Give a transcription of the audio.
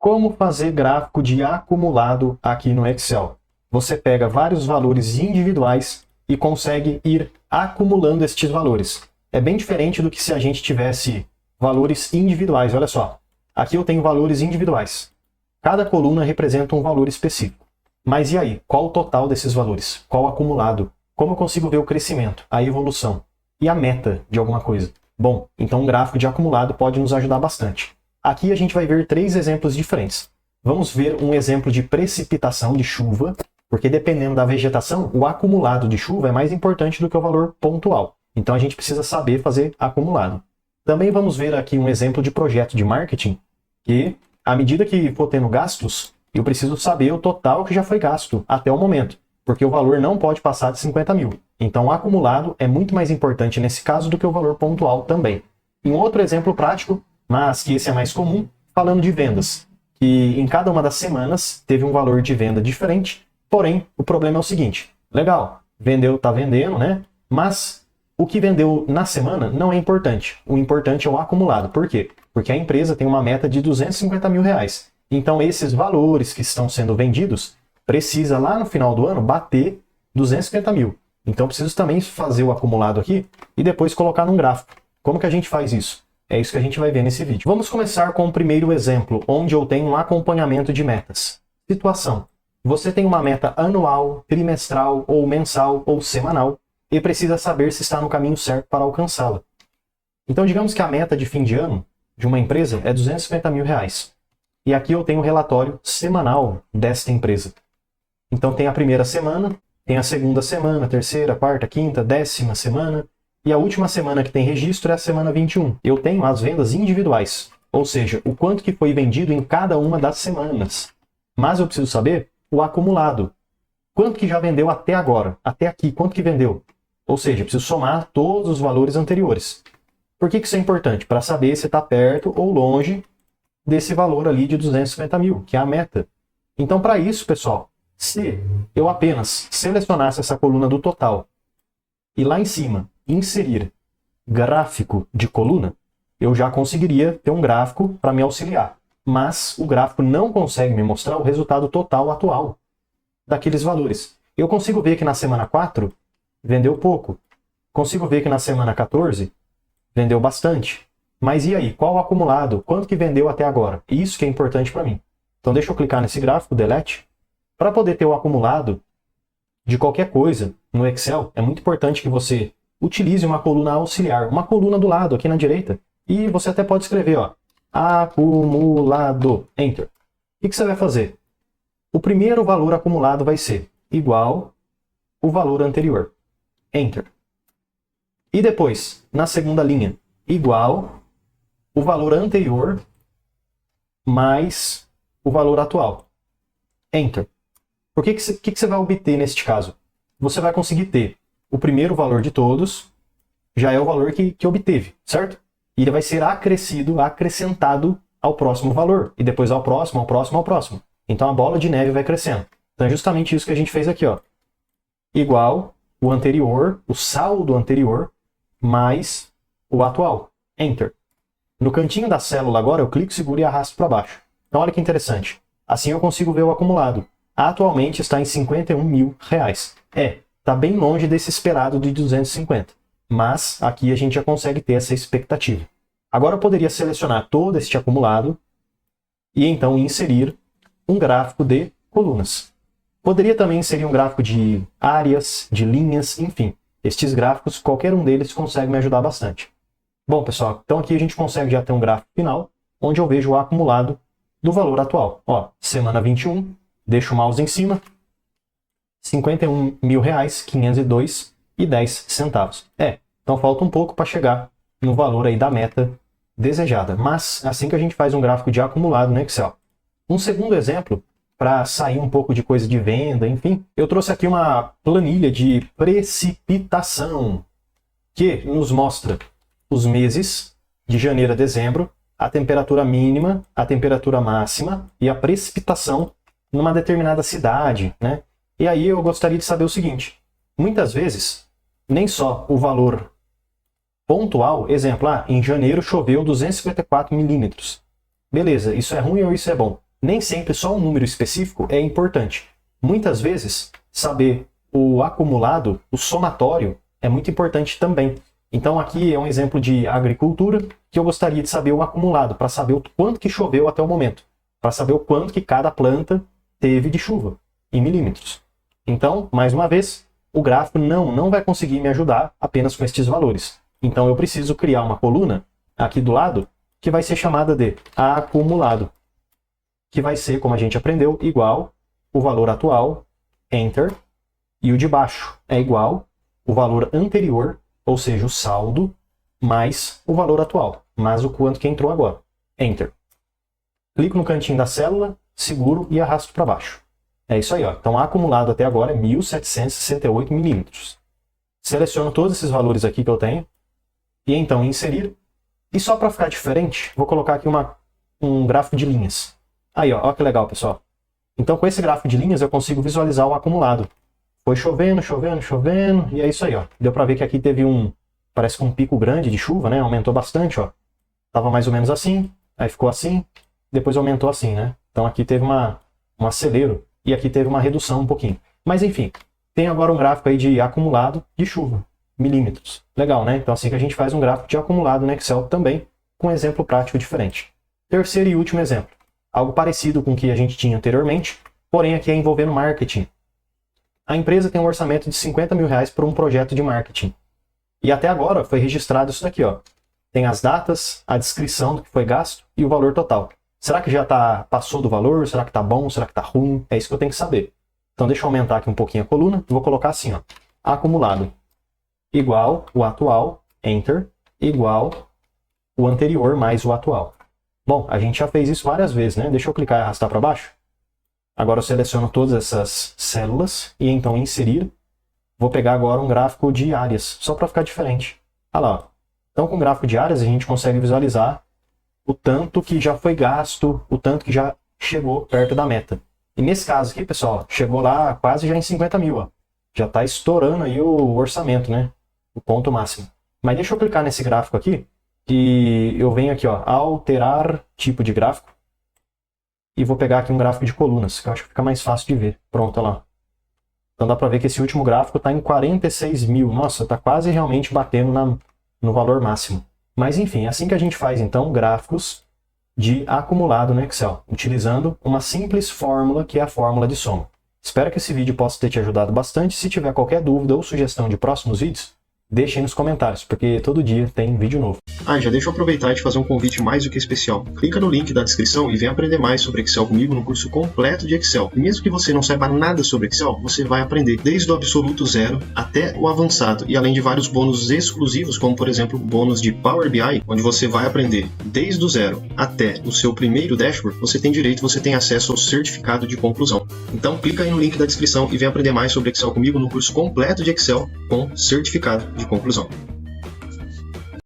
Como fazer gráfico de acumulado aqui no Excel? Você pega vários valores individuais e consegue ir acumulando estes valores. É bem diferente do que se a gente tivesse valores individuais. Olha só, aqui eu tenho valores individuais. Cada coluna representa um valor específico. Mas e aí? Qual o total desses valores? Qual o acumulado? Como eu consigo ver o crescimento, a evolução e a meta de alguma coisa? Bom, então um gráfico de acumulado pode nos ajudar bastante. Aqui a gente vai ver 3 exemplos diferentes. Vamos ver um exemplo de precipitação de chuva, porque dependendo da vegetação, o acumulado de chuva é mais importante do que o valor pontual. Então a gente precisa saber fazer acumulado. Também vamos ver aqui um exemplo de projeto de marketing, que à medida que for tendo gastos, eu preciso saber o total que já foi gasto até o momento, porque o valor não pode passar de 50 mil. Então o acumulado é muito mais importante nesse caso do que o valor pontual também. E um outro exemplo prático, mas que esse é mais comum, falando de vendas, que em cada uma das semanas teve um valor de venda diferente, porém o problema é o seguinte: legal, vendeu, tá vendendo, né? Mas o que vendeu na semana não é importante. O importante é o acumulado. Por quê? Porque a empresa tem uma meta de 250 mil reais. Então esses valores que estão sendo vendidos precisa lá no final do ano bater 250 mil. Então preciso também fazer o acumulado aqui e depois colocar num gráfico. Como que a gente faz isso? É isso que a gente vai ver nesse vídeo. Vamos começar com o primeiro exemplo, onde eu tenho um acompanhamento de metas. Situação: você tem uma meta anual, trimestral, ou mensal, ou semanal, e precisa saber se está no caminho certo para alcançá-la. Então digamos que a meta de fim de ano de uma empresa é 250 mil reais. E aqui eu tenho o relatório semanal desta empresa. Então tem a primeira semana, tem a segunda semana, terceira, quarta, quinta, 10ª semana, e a última semana que tem registro é a semana 21. Eu tenho as vendas individuais, ou seja, o quanto que foi vendido em cada uma das semanas. Mas eu preciso saber o acumulado. Quanto que já vendeu até agora? Até aqui, quanto que vendeu? Ou seja, eu preciso somar todos os valores anteriores. Por que isso é importante? Para saber se está perto ou longe desse valor ali de 250 mil, que é a meta. Então, para isso, pessoal, se eu apenas selecionasse essa coluna do total e lá em cima inserir gráfico de coluna, eu já conseguiria ter um gráfico para me auxiliar. Mas o gráfico não consegue me mostrar o resultado total atual daqueles valores. Eu consigo ver que na semana 4 vendeu pouco. Consigo ver que na semana 14 vendeu bastante. Mas e aí? Qual o acumulado? Quanto que vendeu até agora? Isso que é importante para mim. Então deixa eu clicar nesse gráfico, delete. Para poder ter o acumulado de qualquer coisa no Excel, é muito importante que você utilize uma coluna auxiliar, uma coluna do lado, aqui na direita. E você até pode escrever, ó, acumulado, enter. O que você vai fazer? O primeiro valor acumulado vai ser igual o valor anterior, enter. E depois, na segunda linha, igual o valor anterior mais o valor atual, enter. O que você vai obter neste caso? Você vai conseguir ter o primeiro valor de todos, já é o valor que obteve, certo? E ele vai ser acrescentado ao próximo valor, e depois ao próximo, ao próximo, ao próximo. Então a bola de neve vai crescendo. Então é justamente isso que a gente fez aqui, ó. Igual o anterior, o saldo anterior, mais o atual, enter. No cantinho da célula agora eu clico, seguro e arrasto para baixo. Então olha que interessante. Assim eu consigo ver o acumulado. Atualmente está em 51 mil reais. Está bem longe desse esperado de 250. Mas aqui a gente já consegue ter essa expectativa. Agora eu poderia selecionar todo este acumulado e então inserir um gráfico de colunas. Poderia também inserir um gráfico de áreas, de linhas, enfim. Estes gráficos, qualquer um deles consegue me ajudar bastante. Bom, pessoal, então aqui a gente consegue já ter um gráfico final, onde eu vejo o acumulado do valor atual. Ó, semana 21, deixo o mouse em cima, R$ 51 mil reais, 502,10 centavos. Então falta um pouco para chegar no valor aí da meta desejada. Mas assim que a gente faz um gráfico de acumulado no Excel. Um segundo exemplo, para sair um pouco de coisa de venda, enfim, eu trouxe aqui uma planilha de precipitação, que nos mostra os meses de janeiro a dezembro, a temperatura mínima, a temperatura máxima e a precipitação numa determinada cidade, né? E aí eu gostaria de saber o seguinte: muitas vezes, nem só o valor pontual, exemplo, em janeiro choveu 254 milímetros. Beleza, isso é ruim ou isso é bom? nem sempre só um número específico é importante. Muitas vezes, saber o acumulado, o somatório, é muito importante também. Então aqui é um exemplo de agricultura que eu gostaria de saber o acumulado, para saber o quanto que choveu até o momento, para saber o quanto que cada planta teve de chuva, em milímetros. Então, mais uma vez, o gráfico não vai conseguir me ajudar apenas com estes valores. Então eu preciso criar uma coluna aqui do lado que vai ser chamada de acumulado, que vai ser, como a gente aprendeu, igual o valor atual, Enter, e o de baixo é igual o valor anterior, ou seja, o saldo, mais o valor atual, mais o quanto que entrou agora. Enter. Clico no cantinho da célula, seguro e arrasto para baixo. É isso aí, ó. Então, acumulado até agora é 1.768 milímetros. Seleciono todos esses valores aqui que eu tenho, e então inserir. E só para ficar diferente, vou colocar aqui um gráfico de linhas. Aí, ó que legal, pessoal. Então, com esse gráfico de linhas, eu consigo visualizar o acumulado. Foi chovendo, chovendo, chovendo, e é isso aí, ó. Deu para ver que aqui teve parece que um pico grande de chuva, né? Aumentou bastante, ó. Tava mais ou menos assim, aí ficou assim, depois aumentou assim, né? Então aqui teve um acelero, e aqui teve uma redução um pouquinho. Mas enfim, tem agora um gráfico aí de acumulado de chuva, milímetros. Legal, né? Então assim que a gente faz um gráfico de acumulado no Excel também, com um exemplo prático diferente. Terceiro e último exemplo. Algo parecido com o que a gente tinha anteriormente, porém aqui é envolvendo marketing. A empresa tem um orçamento de 50 mil reais por um projeto de marketing. E até agora foi registrado isso daqui, ó. Tem as datas, a descrição do que foi gasto e o valor total. Será que já passou do valor? Será que está bom? Será que está ruim? É isso que eu tenho que saber. Então deixa eu aumentar aqui um pouquinho a coluna e vou colocar assim, ó. Acumulado igual o atual, Enter, igual o anterior mais o atual. Bom, a gente já fez isso várias vezes, né? Deixa eu clicar e arrastar para baixo. Agora eu seleciono todas essas células e então inserir. Vou pegar agora um gráfico de áreas, só para ficar diferente. Olha lá. Então com o gráfico de áreas a gente consegue visualizar o tanto que já foi gasto, o tanto que já chegou perto da meta. E nesse caso aqui, pessoal, chegou lá quase já em 50 mil. Ó. Já está estourando aí o orçamento, né? O ponto máximo. Mas deixa eu clicar nesse gráfico aqui, que eu venho aqui, ó, alterar tipo de gráfico. E vou pegar aqui um gráfico de colunas, que eu acho que fica mais fácil de ver. Pronto, olha lá. Então dá para ver que esse último gráfico está em 46 mil. Nossa, está quase realmente batendo no valor máximo. Mas enfim, é assim que a gente faz então gráficos de acumulado no Excel, utilizando uma simples fórmula que é a fórmula de soma. Espero que esse vídeo possa ter te ajudado bastante. Se tiver qualquer dúvida ou sugestão de próximos vídeos, deixe aí nos comentários, porque todo dia tem vídeo novo. Já deixa eu aproveitar e te fazer um convite mais do que especial. Clica no link da descrição e vem aprender mais sobre Excel comigo no curso completo de Excel. E mesmo que você não saiba nada sobre Excel, você vai aprender desde o absoluto zero até o avançado. E além de vários bônus exclusivos, como por exemplo o bônus de Power BI, onde você vai aprender desde o zero até o seu primeiro dashboard, você tem acesso ao certificado de conclusão. Então clica aí no link da descrição e vem aprender mais sobre Excel comigo no curso completo de Excel com certificado de conclusão.